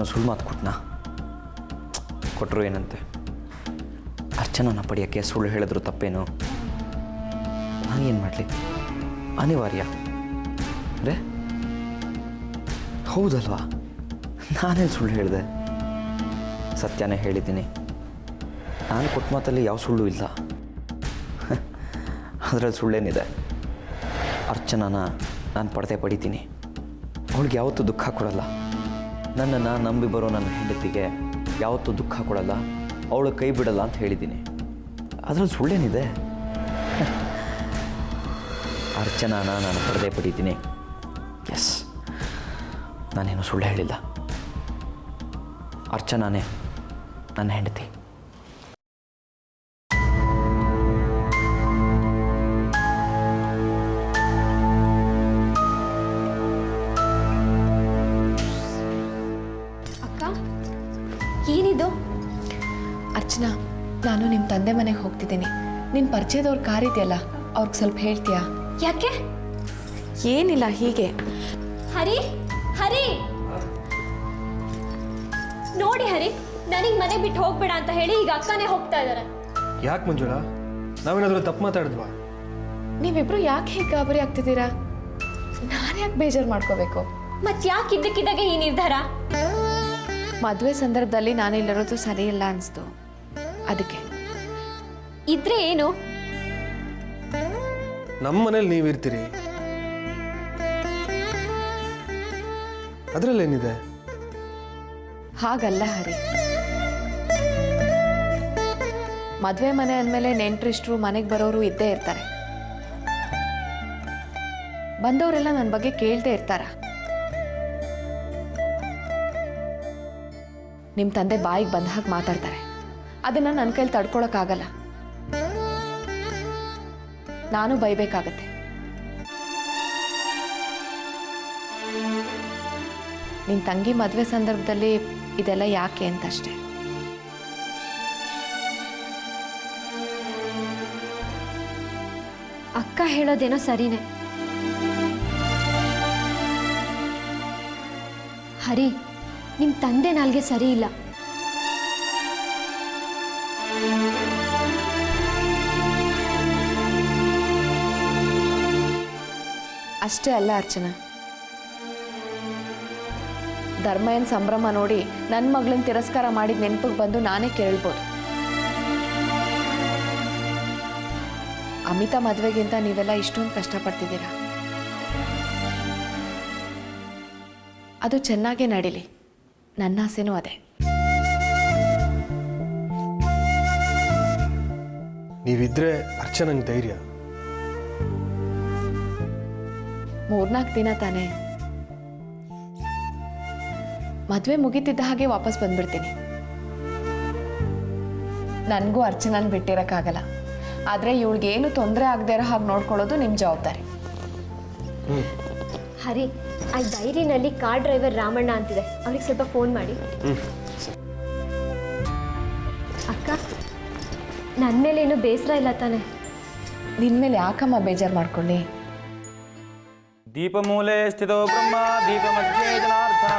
ನಾನು ಸುಳ್ಳು ಮಾತು ಕೊಟ್ಟನಾ? ಕೊಟ್ಟರು ಏನಂತೆ? ಅರ್ಚನನ ಪಡೆಯೋಕ್ಕೆ ಸುಳ್ಳು ಹೇಳಿದ್ರು ತಪ್ಪೇನು? ನಾನೇನು ಮಾಡಲಿ? ಅನಿವಾರ್ಯ ರೇ. ಹೌದಲ್ವಾ, ನಾನೇನು ಸುಳ್ಳು ಹೇಳಿದೆ? ಸತ್ಯನೇ ಹೇಳಿದ್ದೀನಿ. ನಾನು ಕೊಟ್ಟ ಮಾತಲ್ಲಿ ಯಾವ ಸುಳ್ಳು ಇಲ್ಲ. ಅದರಲ್ಲಿ ಸುಳ್ಳೇನಿದೆ? ಅರ್ಚನಾನ ನಾನು ಪಡಿತೀನಿ. ಅವಳಿಗೆ ಯಾವತ್ತೂ ದುಃಖ ಕೊಡಲ್ಲ. ನನ್ನನ್ನು ನಂಬಿ ಬರೋ ನನ್ನ ಹೆಂಡತಿಗೆ ಯಾವತ್ತೂ ದುಃಖ ಕೊಡಲ್ಲ, ಅವಳು ಕೈ ಬಿಡಲ್ಲ ಅಂತ ಹೇಳಿದ್ದೀನಿ. ಅದರಲ್ಲಿ ಸುಳ್ಳೇನಿದೆ? ಅರ್ಚನಾನ ನಾನು ಪಡಿತೀನಿ. ಎಸ್, ನಾನೇನು ಸುಳ್ಳು ಹೇಳಿಲ್ಲ. ಅರ್ಚನಾನೇ ನನ್ನ ಹೆಂಡತಿ. ಏನಿದು? ಅರ್ಚನಾ, ನಾನು ನಿಮ್ಮ ತಂದೆ ಮನೆಗೆ ಹೋಗ್ತಿದ್ದೀನಿ. ನಿನ್ನ ಪರಿಚಯದವ್ರ ಕಾರ್ ಇದೆಯಲ್ಲ, ಅವ್ರಿಗೆ ಸ್ವಲ್ಪ ಹೇಳ್ತೀಯಾ? ಯಾಕೆ? ಏನಿಲ್ಲ, ಹೀಗೆ. ಹರಿ, ಹರಿ ನೋಡಿ ಹರಿ, ನನಗೆ ಮನೆ ಬಿಟ್ಟು ಹೋಗ್ಬೇಡ ಅಂತ ಹೇಳಿ ಈಗ ಅಕ್ಕನೇ ಹೋಗ್ತಾ ಇದ್ದಾರೆ. ಯಾಕೆ ಮಂಜುಳಾ, ನಾವೇನಾದರೂ ತಪ್ಪು ಮಾತಾಡಿದ್ವಾ? ನೀವಿಬ್ರು ಯಾಕೆ ಹೀಗೆ ಗಾಬರಿ ಆಗ್ತಿದ್ದೀರಾ? ನಾನು ಯಾಕೆ ಬೇಜಾರು ಮಾಡ್ಕೋಬೇಕು? ಮತ್ತೆ ಯಾಕೆ ಇದ್ದಕ್ಕಿದ್ದಾಗೆ ಈ ನಿರ್ಧಾರ? ಮದುವೆ ಸಂದರ್ಭದಲ್ಲಿ ನಾನಿಲ್ಲಿರೋದು ಸರಿ ಇಲ್ಲ ಅನಿಸ್ತು, ಅದಕ್ಕೆ. ಇದ್ರೆ ಏನು? ನಮ್ಮ ಮನೇಲಿ ನೀವಿರ್ತೀರಿ, ಅದರಲ್ಲೇನಿದೆ? ಹಾಗಲ್ಲ ಹರಿ, ಮದುವೆ ಮನೆ ಅಂದಮೇಲೆ ನೆಂಟರಿಷ್ಟರು, ಮನೆಗೆ ಬರೋರು ಇದ್ದೇ ಇರ್ತಾರೆ. ಬಂದವರೆಲ್ಲ ನನ್ನ ಬಗ್ಗೆ ಕೇಳ್ದೇ ಇರ್ತಾರ? ನಿಮ್ಮ ತಂದೆ ಬಾಯಿಗೆ ಬಂದ ಹಾಗೆ ಮಾತಾಡ್ತಾರೆ, ಅದನ್ನು ನನ್ನ ಕೈಲಿ ತಡ್ಕೊಳಕ್ಕಾಗಲ್ಲ. ನಾನು ಬೈಬೇಕಾಗತ್ತೆ. ನಿನ್ನ ತಂಗಿ ಮದುವೆ ಸಂದರ್ಭದಲ್ಲಿ ಇದೆಲ್ಲ ಯಾಕೆ ಅಂತಷ್ಟೇ. ಅಕ್ಕ ಹೇಳೋದೇನೋ ಸರಿನೇ. ಹರಿ, ನಿಮ್ಮ ತಂದೆ ನಾಲ್ಗೆ ಸರಿ ಇಲ್ಲ. ಅಷ್ಟೇ ಅಲ್ಲ ಅರ್ಚನಾ, ಧರ್ಮಯನ್ ಸಂಭ್ರಮ ನೋಡಿ ನನ್ನ ಮಗಳನ್ನ ತಿರಸ್ಕಾರ ಮಾಡಿದ ನೆನಪಿಗೆ ಬಂದು ನಾನೇ ಕೇಳ್ಬೋದು. ಅಮಿತಾ ಮದುವೆಗಿಂತ ನೀವೆಲ್ಲ ಇಷ್ಟೊಂದು ಕಷ್ಟಪಡ್ತಿದ್ದೀರಾ. ಅದು ಚೆನ್ನಾಗೇ ನಡೀಲಿ, ನನ್ನ ಆಸೆನೂ ಅದೇ. ನೀವಿದ್ರೆ ಅರ್ಚನಂಗೆ ಧೈರ್ಯ. 3-4 ದಿನ ತಾನೇ, ಮದುವೆ ಮುಗಿತಿದ್ದ ಹಾಗೆ ವಾಪಸ್ ಬಂದ್ಬಿಡ್ತೀನಿ. ನನಗೂ ಅರ್ಚನನ್ ಬಿಟ್ಟಿರೋಕ್ಕಾಗಲ್ಲ, ಆದರೆ ಇವಳಿಗೇನು ತೊಂದರೆ ಆಗದೆ ಇರೋ ಹಾಗೆ ನೋಡ್ಕೊಳ್ಳೋದು ನಿಮ್ಮ ಜವಾಬ್ದಾರಿ. ಹರಿ, ಆ ಡೈರಿನಲ್ಲಿ ಕಾರ್ ಡ್ರೈವರ್ ರಾಮಣ್ಣ ಅಂತಿದೆ, ಅವ್ರಿಗೆ ಸ್ವಲ್ಪ ಫೋನ್ ಮಾಡಿ. ಅಕ್ಕ, ನನ್ನ ಮೇಲೆ ಏನು ಬೇಸರ ಇಲ್ಲ ತಾನೆ? ನಿನ್ನ ಮೇಲೆ ಯಾಕಮ್ಮ ಬೇಜಾರು ಮಾಡ್ಕೊಳ್ಳಿ? ದೀಪಮೂಲೆ ಸ್ಥಿತೋ ಬ್ರಹ್ಮ ದೀಪಮಧ್ಯೆ ಜನಾರ್ದನ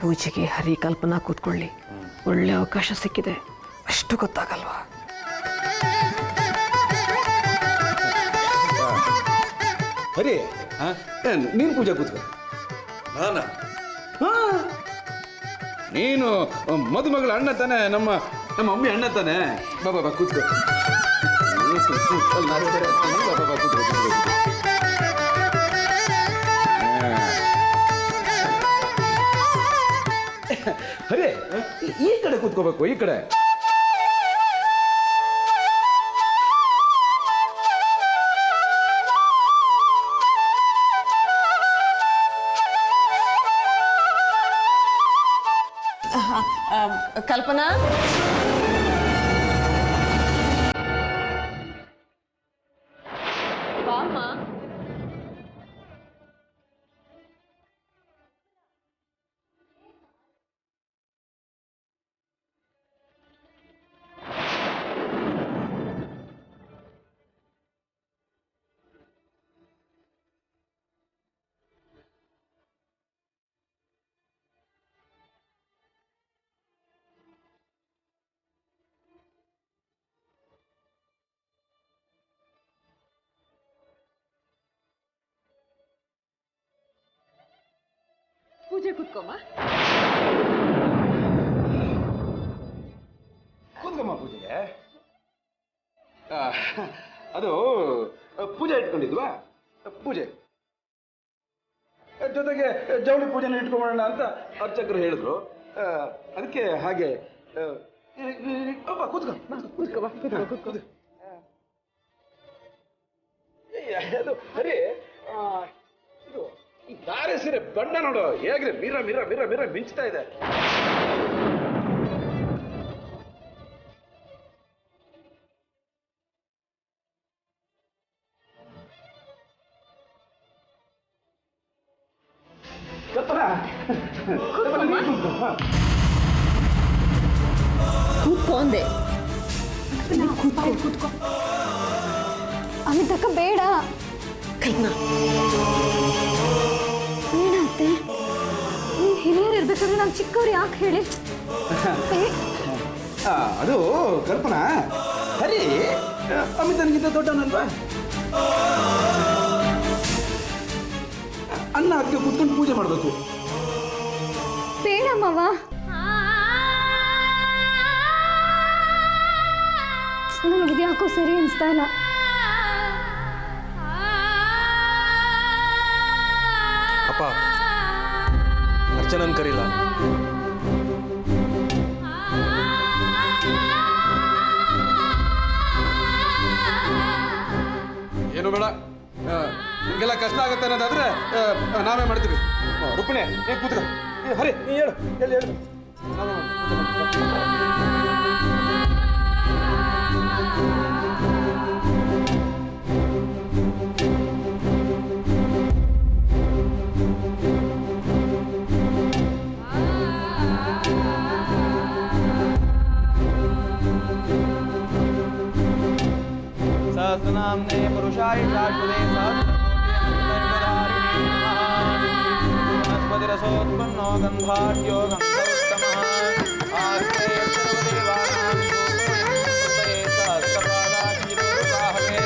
ಪೂಜೆಗೆ ಹರಿ ಕಲ್ಪನಾ ಕೂತ್ಕೊಳ್ಳಿ, ಒಳ್ಳೆ ಅವಕಾಶ ಸಿಕ್ಕಿದೆ, ಅಷ್ಟು ಗೊತ್ತಾಗಲ್ವಾ? ಹರಿ, ನೀನು ಪೂಜೆ ಕೂತ್ಕೊ. ನಾನ ನೀನು ಮದುಮಗಳ ಅಣ್ಣ ತಾನೆ, ನಮ್ಮ ಅಮ್ಮಿ ಅಣ್ಣ ತಾನೆ. ಬಾಬಾ ಕೂತ್ಕೊ. ಬಾಬಾ ಕೂತ್ಕೊ. ಹರೇ, ಈ ಕಡೆ ಕೂತ್ಕೋಬೇಕು, ಈ ಕಡೆ. ಕಲ್ಪನಾ ಬಾಮ್ಮ. ಪೂಜೆ ಕೂತ್ಕೊಮ್ಮ. ಕೂತ್ಕಮ್ಮ ಪೂಜೆಗೆ. ಅದು ಪೂಜೆ ಇಟ್ಕೊಂಡಿದ್ವಾ? ಪೂಜೆ ಜೊತೆಗೆ ಜವಳಿ ಪೂಜೆನ ಇಟ್ಕೊಂಬೋಣ ಅಂತ ಅರ್ಚಕರು ಹೇಳಿದ್ರು. ಅದಕ್ಕೆ ಹಾಗೆ ಕೂತ್ಕೋ. ಅದು ಅರೆ ಇದು ಈ ಧಾರೆ ಸೀರೆ ಬಣ್ಣ ನೋಡು ಹೇಗ್ರೆ ಮಿರ ಮಿರ ಮಿರ ಮಿರ ಮಿಂಚ್ತಾ ಇದೆ. ಕೂತ್ಕೊಂಡೆ. ಕೂತ್ಕೋ. ಅಮಿತಕ್ಕ ಬೇಡ. ಕಲ್ಪನಾ ಏನತ್ತೆ ನೀವು ಹಿರಿಯರು ಇರ್ಬೇಕಾದ್ರೆ ನಾವು ಚಿಕ್ಕವ್ರು ಯಾಕೆ ಹೇಳಿ? ಅದು ಕಲ್ಪನಾ ಹರಿ ಅಮಿತನಿಗಿಂತ ದೊಡ್ಡವನಲ್ವಾ? ಅಣ್ಣ ಅದಕ್ಕೆ ಕೂತ್ಕೊಂಡು ಪೂಜೆ ಮಾಡಬೇಕು. ಬೇಡ ಮಾವ. ನನಗಿದು ಯಾಕೋ ಸರಿ ಅನಿಸ್ತಾ ಇಲ್ಲ. ಅಪ್ಪ ಅರ್ಚನನ್ ಕರೀಲ. ಏನು ಬೇಡ, ನಿಮಗೆಲ್ಲ ಕಷ್ಟ ಆಗುತ್ತೆ ಅನ್ನೋದಾದ್ರೆ ನಾವೇ ಮಾಡ್ತೀವಿ. ರುಕ್ಮಿಣಿ ನೀನು ಕೂತ್ಕೊ. ಹರಿ ನೀ ಹೇಳು ಹೇಳು. ನಾವೇ सहस्रनाम्ने पुरुषाय शाश्वते सहस्रकोटि वनस्पतिरसोत्पन्नो गन्धाढ्यो गन्धोत्तमः आस्ते सर्वदेवानां सूतये सहस्रपादाक्षिरोरुबाहवे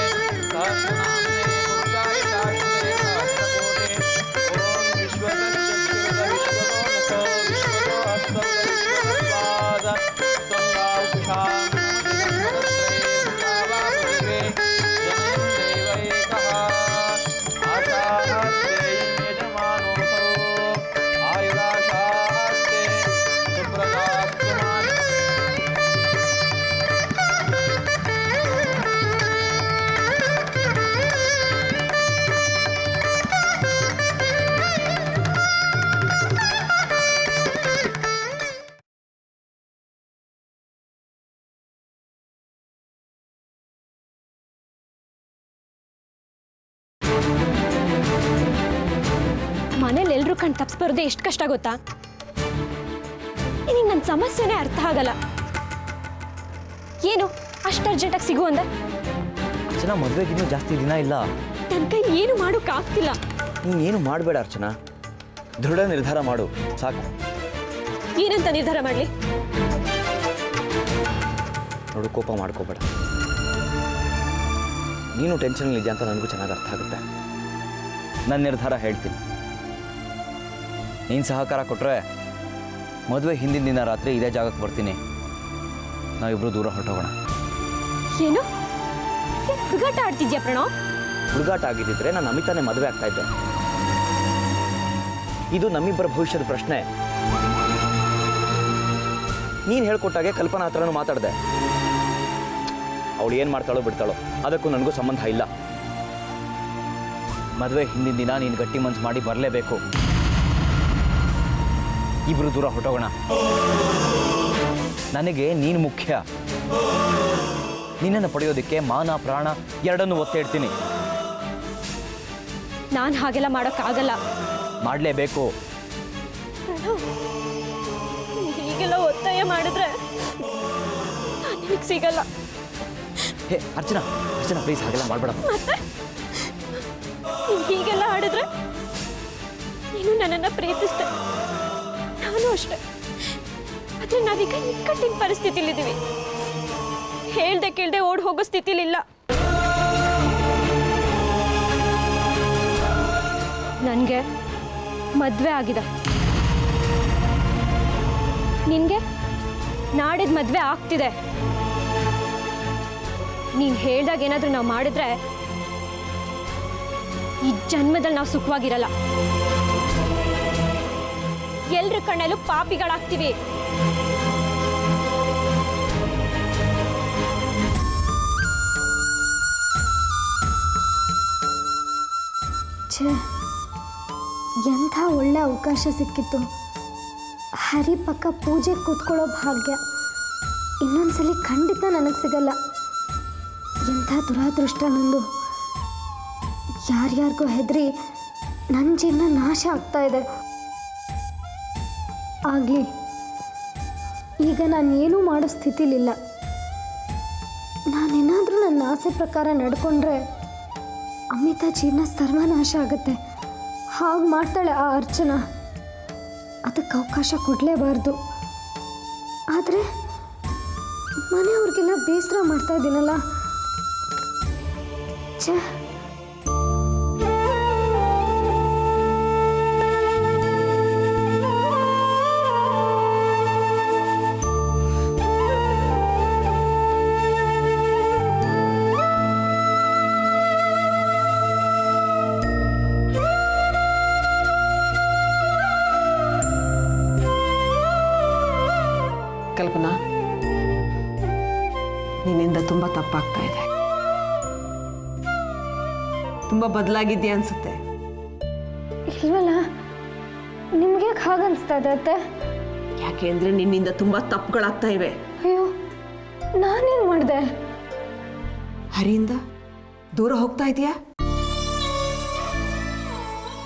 सहस्रनाम्ने पुरुषाय शाश्वते सहस्रकोटि ॐ विश्वतश्चक्षुरुत विश्वतो नसो विश्वतो हस्तौ विश्वतस्वाद त्वङ्गावकुशां ಮನೇಲಿ ಎಲ್ಲರೂ ಕಣ್ ತಪ್ಪಿಸ್ಬಾರ್ದು ಎಷ್ಟು ಕಷ್ಟ ಗೊತ್ತಾ? ನಿನಗೆ ನನ್ನ ಸಮಸ್ಯೆನೇ ಅರ್ಥ ಆಗಲ್ಲ. ಏನು ಅಷ್ಟು ಅರ್ಜೆಂಟಾಗಿ ಸಿಗು ಅಂದೆ? ಅರ್ಚನಾ, ಮದುವೆಗಿನ್ನೂ ಜಾಸ್ತಿ ದಿನ ಇಲ್ಲ. ನನ್ನ ಕೈ ಏನು ಮಾಡೋಕ್ಕಾಗ್ತಿಲ್ಲ. ನೀನು ಏನು ಮಾಡಬೇಡ ಅರ್ಚನಾ, ದೃಢ ನಿರ್ಧಾರ ಮಾಡು ಸಾಕು. ಏನಂತ ನಿರ್ಧಾರ ಮಾಡಲಿ? ನೋಡು, ಕೋಪ ಮಾಡ್ಕೋಬೇಡ. ನೀನು ಟೆನ್ಷನ್ಲಿದ್ಯಾ ಅಂತ ನನಗೂ ಚೆನ್ನಾಗಿ ಅರ್ಥ ಆಗುತ್ತೆ. ನನ್ನ ನಿರ್ಧಾರ ಹೇಳ್ತೀನಿ. ನೀನು ಸಹಕಾರ ಕೊಟ್ಟರೆ ಮದುವೆ ಹಿಂದಿನ ದಿನ ರಾತ್ರಿ ಇದೇ ಜಾಗಕ್ಕೆ ಬರ್ತೀನಿ. ನಾವಿಬ್ಬರು ದೂರ ಹೊರಟೋಗೋಣ. ಏನು ಹುಡುಗಾಟ ಆಡ್ತಿದ್ಯಾ ಪ್ರಣವ್? ಹುಡುಗಾಟ ಆಗಿದ್ದಿದ್ರೆ ನಾನು ಅಮಿತಾನೇ ಮದುವೆ ಆಗ್ತಾ ಇದ್ದೆ. ಇದು ನಮ್ಮಿಬ್ಬರ ಭವಿಷ್ಯದ ಪ್ರಶ್ನೆ. ನೀನು ಹೇಳ್ಕೊಟ್ಟಾಗೆ ಕಲ್ಪನಾ ಹತ್ರನೂ ಮಾತಾಡಿದೆ. ಅವಳು ಏನು ಮಾಡ್ತಾಳೋ ಬಿಡ್ತಾಳೋ ಅದಕ್ಕೂ ನನಗೂ ಸಂಬಂಧ ಇಲ್ಲ. ಮದುವೆ ಹಿಂದಿನ ದಿನ ನೀನು ಗಟ್ಟಿ ಮನ್ಸು ಮಾಡಿ ಬರಲೇಬೇಕು. ಇಬ್ರು ದೂರ ಹೊರಟೋಗೋಣ. ನನಗೆ ನೀನು ಮುಖ್ಯ. ನಿನ್ನನ್ನು ಪಡೆಯೋದಕ್ಕೆ ಮಾನ ಪ್ರಾಣ ಎರಡನ್ನೂ ಒತ್ತೆ ಇಡ್ತೀನಿ. ನಾನು ಹಾಗೆಲ್ಲ ಮಾಡೋಕ್ಕಾಗಲ್ಲ. ಮಾಡಲೇಬೇಕು. ಹೀಗೆಲ್ಲ ಒತ್ತಾಯ ಮಾಡಿದ್ರೆ ನಾನು ನಿಮಗೆ ಸಿಗಲ್ಲ. ಹೇ ಅರ್ಚನಾ, ಅರ್ಚನಾ ಪ್ಲೀಸ್ ಹಾಗೆಲ್ಲ ಮಾಡಬೇಡ. ಮತ್ತೆ ನೀನು ಹೀಗೆಲ್ಲ ಆಡಿದ್ರೆ ನೀನು ನನ್ನನ್ನು ಪ್ರೀತಿಸ್ದೆ, ನಾನು ಅಷ್ಟೆ. ಆದರೆ ನಾವೀಗ ಇಕ್ಕಟ್ಟಿನ ಪರಿಸ್ಥಿತಿಲಿದ್ದೀವಿ. ಹೇಳ್ದೆ ಕೇಳ್ದೆ ಓಡ್ ಹೋಗೋ ಸ್ಥಿತಿಲಿಲ್ಲ. ನನಗೆ ಮದುವೆ ಆಗಿದೆ, ನಿನಗೆ ನಾಡಿದ ಮದುವೆ ಆಗ್ತಿದೆ. ನೀನು ಹೇಳ್ದಾಗ ಏನಾದರೂ ನಾವು ಮಾಡಿದ್ರೆ ಈ ಜನ್ಮದಲ್ಲಿ ನಾವು ಸುಖವಾಗಿರಲ್ಲ. ಎಲ್ರ ಕಣ್ಣಲ್ಲೂ ಪಾಪಿಗಳಾಗ್ತೀವಿ. ಛೇ, ಎಂಥ ಒಳ್ಳೆ ಅವಕಾಶ ಸಿಕ್ಕಿತ್ತು. ಹರಿ ಪಕ್ಕ ಪೂಜೆ ಕೂತ್ಕೊಳ್ಳೋ ಭಾಗ್ಯ ಇನ್ನೊಂದ್ಸಲಿ ಖಂಡಿತ ನನಗೆ ಸಿಗಲ್ಲ. ಎಂಥ ದುರಾದೃಷ್ಟ ನಂದು. ಯಾರ್ಯಾರಿಗೋ ಹೆದರಿ ನನ್ನ ಜೀವನ ನಾಶ ಆಗ್ತಾ ಇದೆ. ಆಗಲಿ, ಈಗ ನಾನು ಏನೂ ಮಾಡೋ ಸ್ಥಿತಿಲಿಲ್ಲ. ನಾನೇನಾದರೂ ನನ್ನ ಆಸೆ ಪ್ರಕಾರ ನಡ್ಕೊಂಡ್ರೆ ಅಮಿತಾ ಜೀವನ ಸರ್ವನಾಶ ಆಗುತ್ತೆ. ಹಾಗೆ ಮಾಡ್ತಾಳೆ ಆ ಅರ್ಚನಾ. ಅದಕ್ಕೆ ಅವಕಾಶ ಕೊಡಲೇಬಾರ್ದು. ಆದರೆ ಮನೆಯವ್ರಿಗೆಲ್ಲ ಬೇಸರ ಮಾಡ್ತಾ ಇದ್ದೀನಲ್ಲ. ಛೇ, ಕಲ್ಪನಾ, ನಿನ್ನಿಂದ ತುಂಬ ತಪ್ಪಾಗ್ತಾ ಇದೆ. ತುಂಬ ಬದಲಾಗಿದ್ಯಾ ಅನ್ಸುತ್ತೆ. ಇಲ್ವಲ್ಲ, ನಿಮಗೆ ಹಾಗನ್ಸ್ತಾ ಇದೆ ಅತ್ತೆ? ಯಾಕೆ ಅಂದರೆ ನಿನ್ನಿಂದ ತುಂಬ ತಪ್ಪುಗಳಾಗ್ತಾ ಇವೆ. ಅಯ್ಯೋ, ನಾನೇನು ಮಾಡಿದೆ? ಹರಿಯಿಂದ ದೂರ ಹೋಗ್ತಾ ಇದೆಯಾ?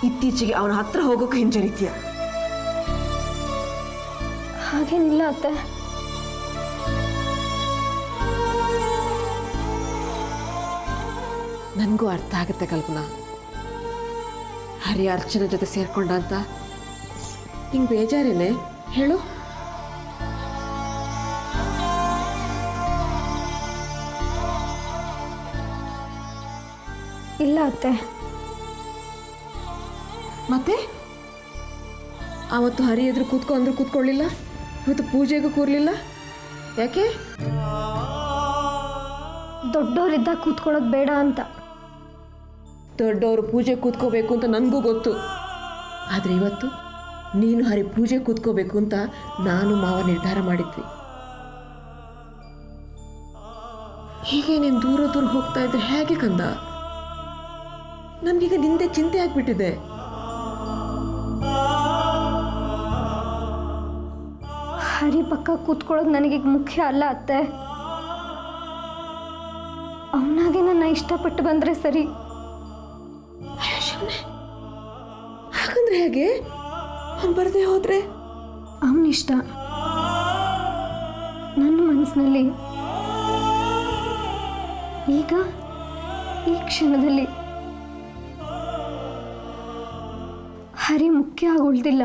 ಇತ್ತೀಚೆಗೆ ಅವನ ಹತ್ರ ಹೋಗೋಕೆ ಹಿಂಜರಿತೀಯ? ಹಾಗೇನಿಲ್ಲ ಅತ್ತೆ. ನನಗೂ ಅರ್ಥ ಆಗುತ್ತೆ ಕಲ್ಪನಾ. ಹರಿ ಅರ್ಚನ ಜೊತೆ ಸೇರ್ಕೊಂಡ ಅಂತ ಹಿಂಗೆ ಬೇಜಾರೇನೆ ಹೇಳು? ಇಲ್ಲ ಅತ್ತೆ. ಮತ್ತೆ ಆವತ್ತು ಹರಿ ಎದುರು ಕೂತ್ಕೊ ಅಂದ್ರೂ ಕೂತ್ಕೊಳ್ಳಿಲ್ಲ, ಇವತ್ತು ಪೂಜೆಗೂ ಕೂರ್ಲಿಲ್ಲ. ಯಾಕೆ? ದೊಡ್ಡವರಿದ್ದಾಗ ಕೂತ್ಕೊಳ್ಳೋದು ಬೇಡ ಅಂತ. ದೊಡ್ಡವರು ಪೂಜೆ ಕೂತ್ಕೋಬೇಕು ಅಂತ ನನಗೂ ಗೊತ್ತು. ಆದರೆ ಇವತ್ತು ನೀನು ಹರಿ ಪೂಜೆ ಕೂತ್ಕೋಬೇಕು ಅಂತ ನಾನು ಮಾವ ನಿರ್ಧಾರ ಮಾಡಿದ್ವಿ. ಹೀಗೆ ನೀನು ದೂರ ದೂರ ಹೋಗ್ತಾ ಇದ್ರೆ ಹೇಗೆ ಕಂದ? ನಮಗೀಗ ನಿಂದೆ ಚಿಂತೆ ಆಗ್ಬಿಟ್ಟಿದೆ. ಹರಿ ಪಕ್ಕ ಕೂತ್ಕೊಳ್ಳೋದು ನನಗೀಗ ಮುಖ್ಯ ಅಲ್ಲ ಅತ್ತೆ. ಅವನಾಗೆ ನನ್ನ ಇಷ್ಟಪಟ್ಟು ಬಂದರೆ ಸರಿ. ಹಾಗಂದ್ರೆ ಹೇಗೆ? ಅವ್ನು ಬರದೆ ಹೋದ್ರೆ? ಅವನಿಷ್ಟ. ನನ್ನ ಮನಸ್ಸಿನಲ್ಲಿ ಈಗ ಈ ಕ್ಷಣದಲ್ಲಿ ಹರಿ ಮುಖ್ಯ ಆಗಿ ಉಳಿದಿಲ್ಲ.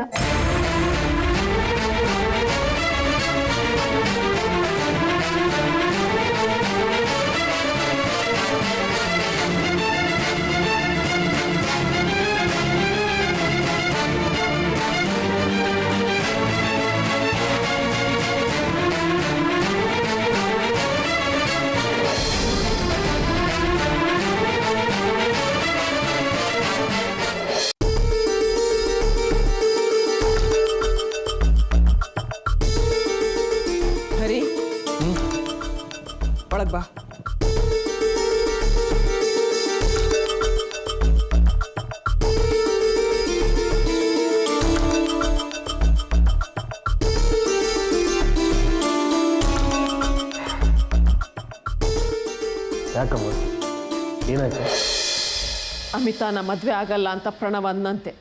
ಹರಿ, ಒಳಗ್ ಬಾ. ಅಮಿತಾನ ಮದುವೆ ಆಗಲ್ಲ ಅಂತ ಪ್ರಣವ್ ಅನ್ನಂತೆ.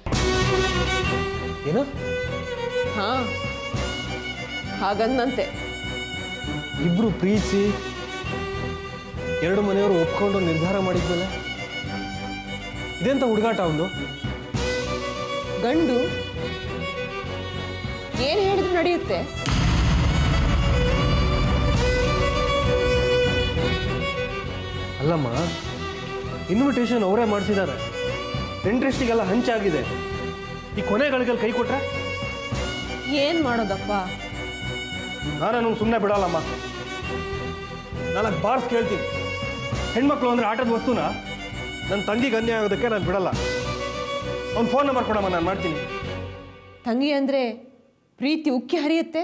ಏನು? ಹಾಂ, ಹಾಗನ್ನಂತೆ. ಇಬ್ರು ಪ್ರೀತಿಸಿ ಎರಡು ಮನೆಯವರು ಒಪ್ಕೊಂಡು ನಿರ್ಧಾರ ಮಾಡಿದ್ಮೇಲೆ ಇದೆಂತ ಹುಡುಗಾಟ ಒಂದು? ಗಂಡು ಏನು ಹೇಳಿದ್ರು ನಡೆಯುತ್ತೆ. ಅಲ್ಲಮ್ಮ, ಇನ್ವಿಟೇಷನ್ ಅವರೇ ಮಾಡಿಸಿದ್ದಾರೆ, ಇಂಟ್ರೆಸ್ಟಿಗೆಲ್ಲ ಹಂಚಾಗಿದೆ. ಈ ಕೊನೆಗಳಿಗೆಲ್ಲ ಕೈ ಕೊಟ್ರೆ ಏನು ಮಾಡೋದಪ್ಪ? ನಾನು ಸುಮ್ಮನೆ ಬಿಡಲ್ಲಮ್ಮ. 4 ಬಾರ್ಸ್ ಕೇಳ್ತೀನಿ. ಹೆಣ್ಮಕ್ಳು ಅಂದರೆ ಆಟದ ವಸ್ತುನ ನನ್ನ ತಂಗಿಗೆ ಅನ್ಯಾಯ ಆಗೋದಕ್ಕೆ ನಾನು ಬಿಡಲ್ಲ. ಅವ್ನು ಫೋನ್ ನಂಬರ್ ಕೊಡಮ್ಮ, ನಾನು ಮಾಡ್ತೀನಿ. ತಂಗಿ ಅಂದರೆ ಪ್ರೀತಿ ಉಕ್ಕಿ ಹರಿಯುತ್ತೆ.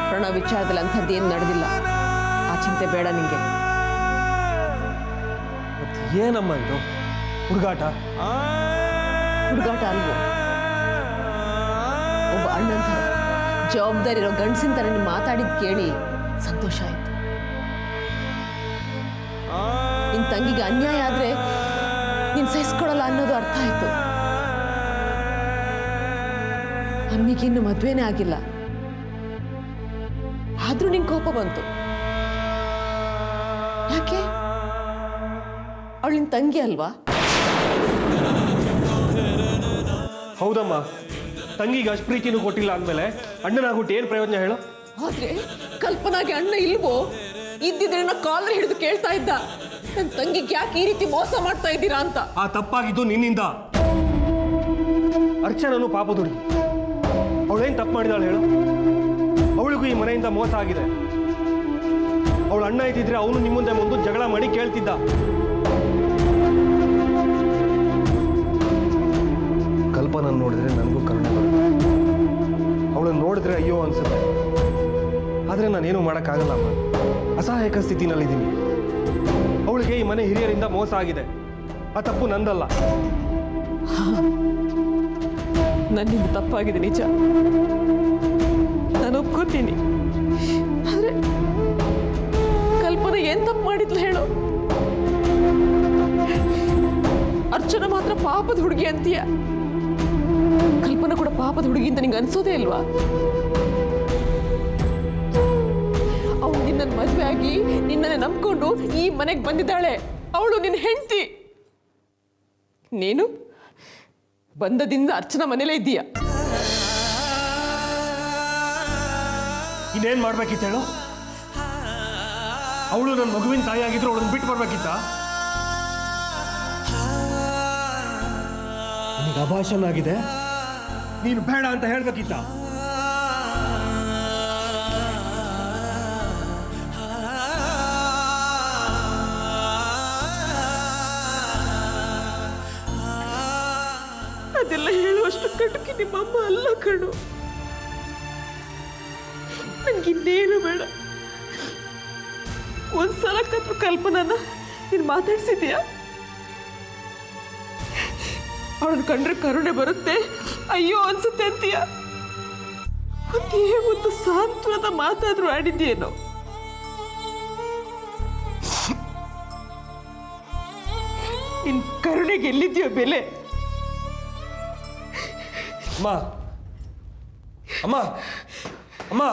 ಪ್ರಣವ್ ವಿಚಾರದಲ್ಲಿ ಅಂಥದ್ದು ಏನು ನಡೆದಿಲ್ಲ. ಆ ಚಿಂತೆ ಬೇಡ ನಿಂಗೆ. ಮತ್ತೆ ಏನಮ್ಮ ಇದು ಹುಡುಗಾಟ? ಹುಡುಗಾಟ ಅಲ್ವೋ? ಒಬ್ಬ ಅಣ್ಣನ ಥರ ಜವಾಬ್ದಾರಿ ಇರೋ ಗಂಡಸಿನ ಥರ ನೀನು ಮಾತಾಡಿದ್ದು ಕೇಳಿ ಸಂತೋಷ ಆಯಿತು. ನಿನ್ನ ತಂಗಿಗೆ ಅನ್ಯಾಯ ಆದರೆ ನೀನು ಸಹಿಸ್ಕೊಡಲ್ಲ ಅನ್ನೋದು ಅರ್ಥ ಆಯಿತು. ಅಮ್ಮಿಗೆ ಇನ್ನು ಮದುವೆನೇ ಆಗಿಲ್ಲ, ಆದರೂ ನಿಂಗೆ ಕೋಪ ಬಂತು. ಯಾಕೆ? ಅವಳು ನಿನ್ನ ತಂಗಿ ಅಲ್ವಾ? ಹೌದಮ್ಮ, ತಂಗಿಗೆ ಅಷ್ಟು ಪ್ರೀತಿನೂ ಕೊಟ್ಟಿಲ್ಲ ಅಂದಮೇಲೆ ಅಣ್ಣನಾಗ್ಬಿಟ್ಟು ಏನು ಪ್ರಯೋಜನ ಹೇಳು? ಆದ್ರೆ ಕಲ್ಪನಾಗೆ ಅಣ್ಣ ಇಲ್ವೋ? ಇದ್ದಿದ್ರೆ ಕಾಲರ್ ಹಿಡಿದು ಕೇಳ್ತಾ ಇದ್ದ, ನನ್ನ ತಂಗಿಗೆ ಯಾಕೆ ಈ ರೀತಿ ಮೋಸ ಮಾಡ್ತಾ ಇದ್ದೀರಾ ಅಂತ. ಆ ತಪ್ಪಾಗಿದ್ದು ನಿನ್ನಿಂದ. ಅರ್ಚನನು ಪಾಪದ ಹುಡುಗಿ, ಅವಳೇನು ತಪ್ಪು ಮಾಡಿದಾಳು ಹೇಳು? ಅವಳಿಗೂ ಈ ಮನೆಯಿಂದ ಮೋಸ ಆಗಿದೆ. ಅವಳು ಅಣ್ಣ ಇದ್ದಿದ್ರೆ ಅವನು ನಿಮ್ಮ ಮುಂದೆ ಮುಂದೆ ಜಗಳ ಮಾಡಿ ಕೇಳ್ತಿದ್ದ. ಕಲ್ಪನ ನೋಡಿದ್ರೆ ನನಗೂ ಕರುಣೆ ಬರುತ್ತೆ. ಅವಳನ್ನು ನೋಡಿದ್ರೆ ಅಯ್ಯೋ ಅನ್ಸುತ್ತೆ. ಆದರೆ ನಾನೇನು ಮಾಡೋಕ್ಕಾಗಲ್ಲಮ್ಮ, ಅಸಹಾಯಕ ಸ್ಥಿತಿನಲ್ಲಿದ್ದೀನಿ. ಅವಳಿಗೆ ಈ ಮನೆ ಹಿರಿಯರಿಂದ ಮೋಸ ಆಗಿದೆ. ಆ ತಪ್ಪು ನಂದಲ್ಲ. ನನ್ನಿಂದ ತಪ್ಪಾಗಿದೆ ನಿಜ, ನಾನು ಒಪ್ಕೋತೀನಿ. ಆದರೆ ಕಲ್ಪನೆ ಏನ್ ತಪ್ಪು ಮಾಡಿದ್ಲು ಹೇಳು? ಅರ್ಚನಾ ಮಾತ್ರ ಪಾಪದ ಹುಡುಗಿ ಅಂತೀಯ. ಕಲ್ಪನಾ ಕೂಡ ಪಾಪದ ಹುಡುಗಿ ಅಂತ ನಿಂಗೆ ಅನ್ಸೋದೇ ಇಲ್ವಾ? ಅವಳು ನಿನ್ನನ್ನು ಮದುವೆ ಆಗಿ ನಿನ್ನನ್ನೇ ನಂಬ್ಕೊಂಡು ಈ ಮನೆಗೆ ಬಂದಿದ್ದಾಳೆ. ಅವಳು ನಿನ್ನ ಹೆಂಡತಿ. ನೀನು ಬಂದದಿಂದ ಅರ್ಚನಾ ಮನೇಲೇ ಇದ್ದೀಯ. ಇನ್ನೇನು ಮಾಡ್ಬೇಕಿತ್ತು ಹೇಳು? ಅವಳು ನನ್ನ ಮಗುವಿನ ತಾಯಿ ಆಗಿದ್ರು ಅವಳನ್ನು ಬಿಟ್ಟು ಬರ್ಬೇಕಿತ್ತ? ನಿನಗೆ ಅಭಾಷಣ ಆಗಿದೆ, ನೀನು ಬೇಡ ಅಂತ ಹೇಳ್ಬೇಕಿತ್ತ? ಅದೆಲ್ಲ ಹೇಳುವಷ್ಟು ಕಟುಕಿ ನಿಮ್ಮಮ್ಮ ಅಲ್ಲ ಕಣು. ನನಗಿನ್ನೇನು ಬೇಡ. ಒಂದ್ಸಲ ಕತ್ತು ಕಲ್ಪನಾನ ನೀನು ಮಾತಾಡ್ಸಿದ್ಯಾ? ಅವಳನ್ನು ಕಂಡ್ರೆ ಕರುಣೆ ಬರುತ್ತೆ, ಅಯ್ಯೋ ಅನ್ಸುತ್ತೆ ಅಂತೀಯ. ಒಂದೇ ಒಂದು ಸಾಂತ್ವದ ಮಾತಾದ್ರೂ ಆಡಿದ್ಯೇನೋ? ನಿನ್ ಕರುಣೆಗೆ ಎಲ್ಲಿದ್ಯೋ ಬೆಲೆ? ಅಮ್ಮ, ಅಮ್ಮ, ಅಮ್ಮ.